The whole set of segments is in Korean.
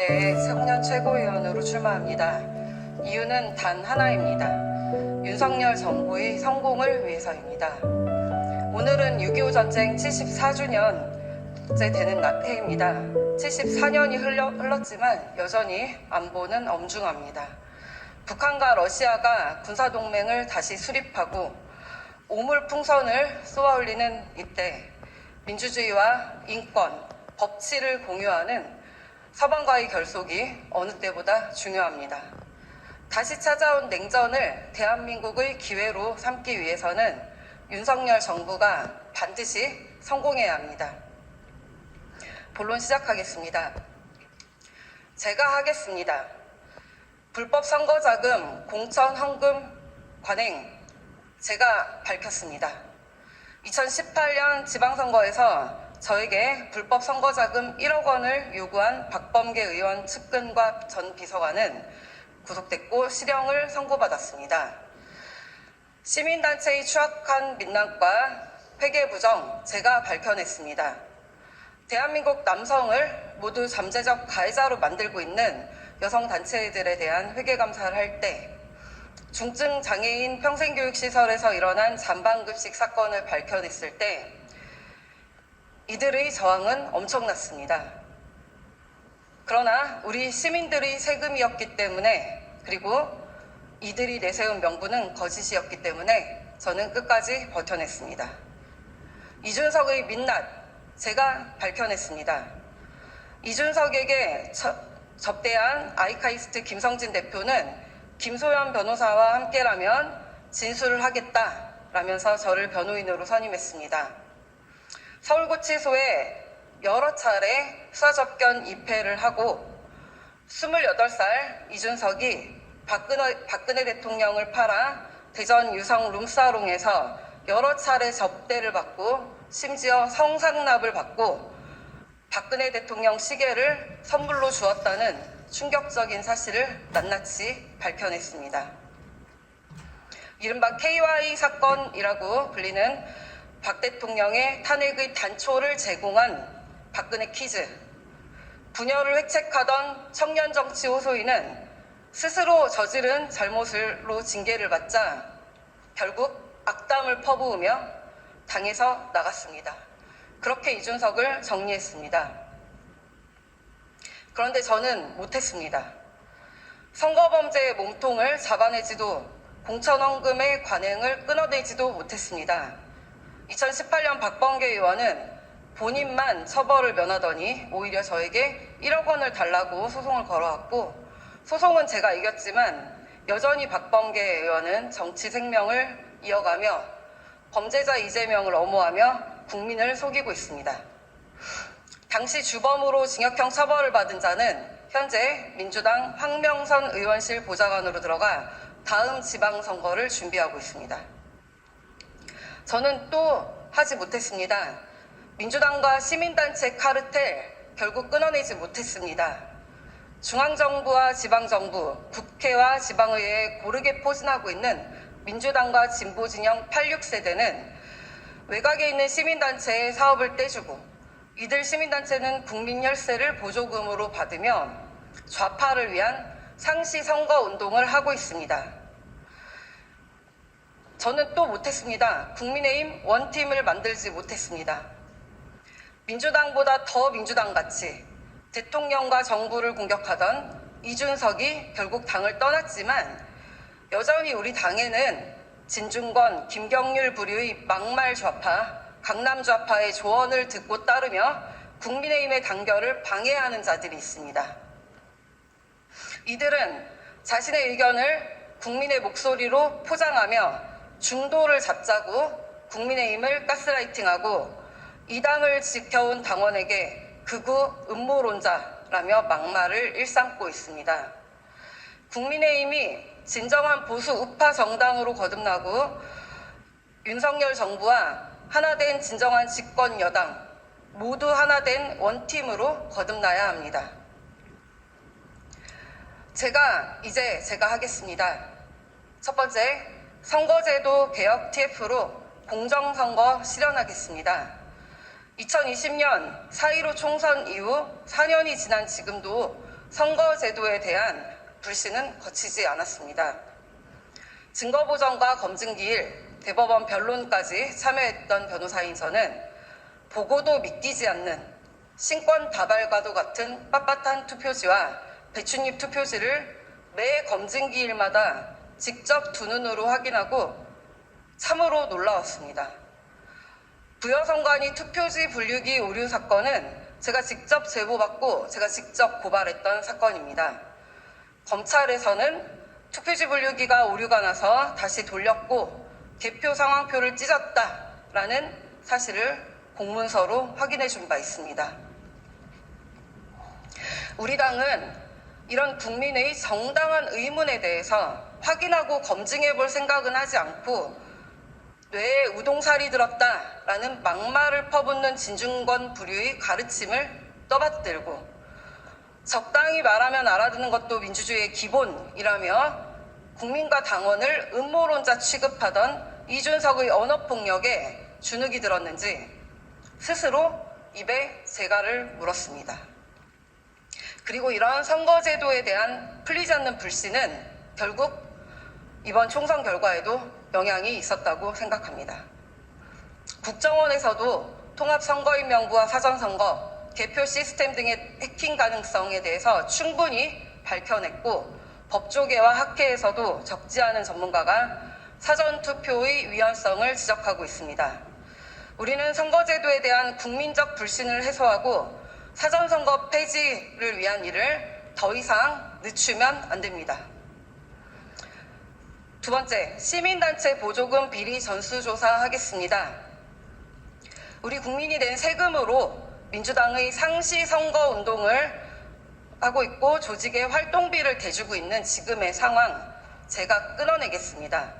바른미래의 청년 최고위원으로 출마합니다. 이유는 단 하나입니다. 윤석열 정부의 성공을 위해서입니다. 오늘은 6.25 전쟁 74주년째 되는 해입니다. 74년이 흘렀지만 여전히 안보는 엄중합니다. 북한과 러시아가 군사동맹을 다시 수립하고 오물풍선을 쏘아올리는 이때 민주주의와 인권, 법치를 공유하는 서방과의 결속이 어느 때보다 중요합니다. 다시 찾아온 냉전을 대한민국의 기회로 삼기 위해서는 윤석열 정부가 반드시 성공해야 합니다. 본론 시작하겠습니다. 제가 하겠습니다. 불법 선거자금, 공천 헌금 관행 제가 밝혔습니다. 2018년 지방선거에서 저에게 불법 선거자금 1억 원을 요구한 박범계 의원 측근과 전 비서관은 구속됐고 실형을 선고받았습니다. 시민단체의 추악한 민낯과 회계부정 제가 밝혀냈습니다. 대한민국 남성을 모두 잠재적 가해자로 만들고 있는 여성단체들에 대한 회계감사를 할 때 중증 장애인 평생교육시설에서 일어난 잔반급식 사건을 밝혀냈을 때 이들의 저항은 엄청났습니다. 그러나 우리 시민들의 세금이었기 때문에 그리고 이들이 내세운 명분은 거짓이었기 때문에 저는 끝까지 버텨냈습니다. 이준석의 민낯 제가 밝혀냈습니다. 이준석에게 접대한 아이카이스트 김성진 대표는 김소연 변호사와 함께라면 진술을 하겠다라면서 저를 변호인으로 선임했습니다. 서울구치소에 여러 차례 수사접견 입회를 하고 28살 이준석이 박근혜 대통령을 팔아 대전 유성 룸사롱에서 여러 차례 접대를 받고 심지어 성상납을 받고 박근혜 대통령 시계를 선물로 주었다는 충격적인 사실을 낱낱이 밝혀냈습니다. 이른바 KY 사건이라고 불리는 박 대통령의 탄핵의 단초를 제공한 박근혜 키즈, 분열을 획책하던 청년정치 호소인은 스스로 저지른 잘못으로 징계를 받자 결국 악담을 퍼부으며 당에서 나갔습니다. 그렇게 이준석을 정리했습니다. 그런데 저는 못했습니다. 선거범죄의 몸통을 잡아내지도 공천헌금의 관행을 끊어내지도 못했습니다. 2018년 박범계 의원은 본인만 처벌을 면하더니 오히려 저에게 1억 원을 달라고 소송을 걸어왔고 소송은 제가 이겼지만 여전히 박범계 의원은 정치 생명을 이어가며 범죄자 이재명을 엄호하며 국민을 속이고 있습니다. 당시 주범으로 징역형 처벌을 받은 자는 현재 민주당 황명선 의원실 보좌관으로 들어가 다음 지방선거를 준비하고 있습니다. 저는 또 하지 못했습니다. 민주당과 시민단체 카르텔 결국 끊어내지 못했습니다. 중앙정부와 지방정부, 국회와 지방의회에 고르게 포진하고 있는 민주당과 진보진영 86세대는 외곽에 있는 시민단체의 사업을 떼주고 이들 시민단체는 국민열세를 보조금으로 받으며 좌파를 위한 상시 선거운동을 하고 있습니다. 저는 또 못했습니다. 국민의힘 원팀을 만들지 못했습니다. 민주당보다 더 민주당같이 대통령과 정부를 공격하던 이준석이 결국 당을 떠났지만 여전히 우리 당에는 진중권, 김경률 부류의 막말 좌파, 강남 좌파의 조언을 듣고 따르며 국민의힘의 단결을 방해하는 자들이 있습니다. 이들은 자신의 의견을 국민의 목소리로 포장하며 중도를 잡자고 국민의힘을 가스라이팅하고 이 당을 지켜온 당원에게 극우 음모론자라며 막말을 일삼고 있습니다. 국민의힘이 진정한 보수 우파 정당으로 거듭나고 윤석열 정부와 하나된 진정한 집권 여당, 모두 하나된 원팀으로 거듭나야 합니다. 제가 하겠습니다. 첫 번째, 선거제도 개혁 TF로 공정선거 실현하겠습니다. 2020년 4.15 총선 이후 4년이 지난 지금도 선거제도에 대한 불신은 거치지 않았습니다. 증거보전과 검증기일, 대법원 변론까지 참여했던 변호사인 저는 보고도 믿기지 않는 신권 다발과도 같은 빳빳한 투표지와 배춧잎 투표지를 매 검증기일마다 직접 두 눈으로 확인하고 참으로 놀라웠습니다. 부여선관위 투표지 분류기 오류 사건은 제가 직접 제보받고 제가 직접 고발했던 사건입니다. 검찰에서는 투표지 분류기가 오류가 나서 다시 돌렸고 개표 상황표를 찢었다라는 사실을 공문서로 확인해 준 바 있습니다. 우리 당은 이런 국민의 정당한 의문에 대해서 확인하고 검증해 볼 생각은 하지 않고 뇌에 우동살이 들었다라는 막말을 퍼붓는 진중권 부류의 가르침을 떠받들고 적당히 말하면 알아듣는 것도 민주주의의 기본이라며 국민과 당원을 음모론자 취급하던 이준석의 언어폭력에 주눅이 들었는지 스스로 입에 재갈을 물었습니다. 그리고 이러한 선거제도에 대한 풀리지 않는 불신은 결국 이번 총선 결과에도 영향이 있었다고 생각합니다. 국정원에서도 통합선거인명부와 사전선거, 개표 시스템 등의 해킹 가능성에 대해서 충분히 밝혀냈고 법조계와 학계에서도 적지 않은 전문가가 사전투표의 위헌성을 지적하고 있습니다. 우리는 선거제도에 대한 국민적 불신을 해소하고 사전선거 폐지를 위한 일을 더 이상 늦추면 안 됩니다. 두 번째, 시민단체 보조금 비리 전수조사 하겠습니다. 우리 국민이 낸 세금으로 민주당의 상시 선거 운동을 하고 있고 조직의 활동비를 대주고 있는 지금의 상황 제가 끊어내겠습니다.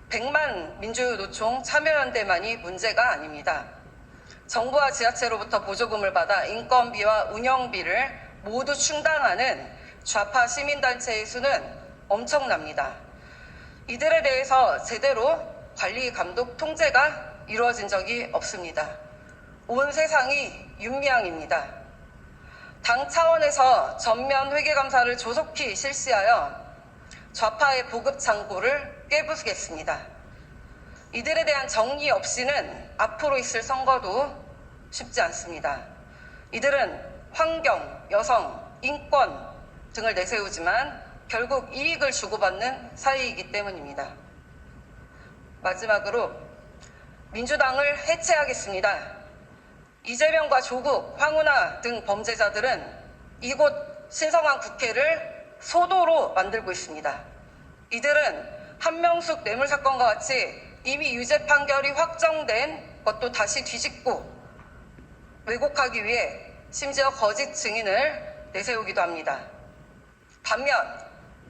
100만 민주노총 참여연대만이 문제가 아닙니다. 정부와 지자체로부터 보조금을 받아 인건비와 운영비를 모두 충당하는 좌파 시민단체의 수는 엄청납니다. 이들에 대해서 제대로 관리, 감독, 통제가 이루어진 적이 없습니다. 온 세상이 윤미향입니다. 당 차원에서 전면 회계감사를 조속히 실시하여 좌파의 보급 창고를 깨부수겠습니다. 이들에 대한 정의 없이는 앞으로 있을 선거도 쉽지 않습니다. 이들은 환경, 여성, 인권 등을 내세우지만 결국 이익을 주고받는 사이이기 때문입니다. 마지막으로 민주당을 해체하겠습니다. 이재명과 조국, 황운하 등 범죄자들은 이곳 신성한 국회를 소도로 만들고 있습니다. 이들은 한명숙 뇌물사건과 같이 이미 유죄 판결이 확정된 것도 다시 뒤집고 왜곡하기 위해 심지어 거짓 증인을 내세우기도 합니다. 반면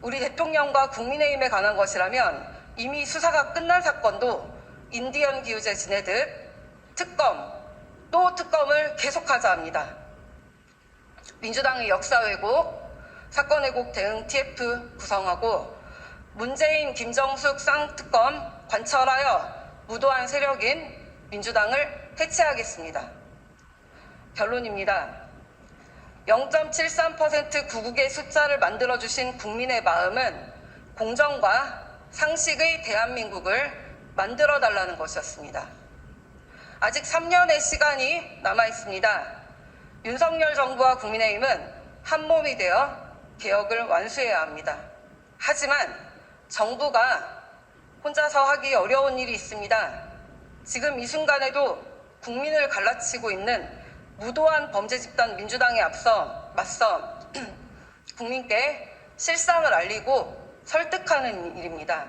우리 대통령과 국민의힘에 관한 것이라면 이미 수사가 끝난 사건도 인디언 기우제 지내듯 특검, 또 특검을 계속하자 합니다. 민주당의 역사 왜곡, 사건 왜곡 대응 TF 구성하고 문재인, 김정숙 쌍특검 관철하여 무도한 세력인 민주당을 해체하겠습니다. 결론입니다. 0.73% 구국의 숫자를 만들어주신 국민의 마음은 공정과 상식의 대한민국을 만들어달라는 것이었습니다. 아직 3년의 시간이 남아있습니다. 윤석열 정부와 국민의힘은 한몸이 되어 개혁을 완수해야 합니다. 하지만 정부가 혼자서 하기 어려운 일이 있습니다. 지금 이 순간에도 국민을 갈라치고 있는 무도한 범죄 집단 민주당에 맞서 국민께 실상을 알리고 설득하는 일입니다.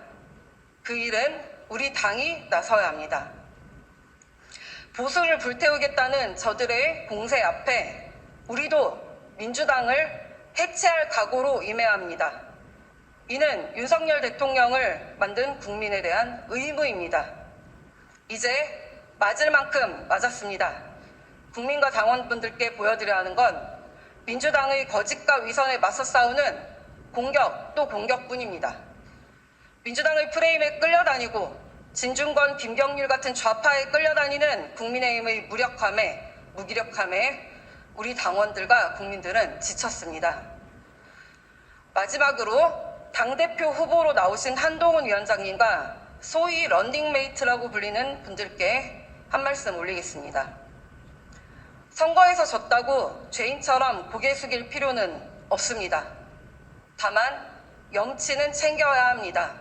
그 일은 우리 당이 나서야 합니다. 보수를 불태우겠다는 저들의 공세 앞에 우리도 민주당을 해체할 각오로 임해야 합니다. 이는 윤석열 대통령을 만든 국민에 대한 의무입니다. 이제 맞을 만큼 맞았습니다. 국민과 당원분들께 보여드려야 하는 건 민주당의 거짓과 위선에 맞서 싸우는 공격 또 공격뿐입니다. 민주당의 프레임에 끌려다니고 진중권, 김경률 같은 좌파에 끌려다니는 국민의힘의 무력함에, 무기력함에 우리 당원들과 국민들은 지쳤습니다. 마지막으로 당대표 후보로 나오신 한동훈 위원장님과 소위 런닝메이트라고 불리는 분들께 한 말씀 올리겠습니다. 선거에서 졌다고 죄인처럼 고개 숙일 필요는 없습니다. 다만 명치는 챙겨야 합니다.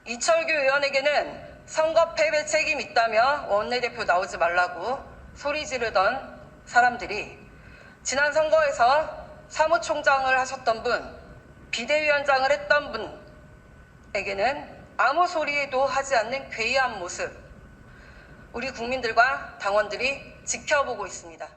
이철규 의원에게는 선거 패배 책임 있다며 원내대표 나오지 말라고 소리 지르던 사람들이 지난 선거에서 사무총장을 하셨던 분, 비대위원장을 했던 분에게는 아무 소리도 하지 않는 괴이한 모습, 우리 국민들과 당원들이 지켜보고 있습니다.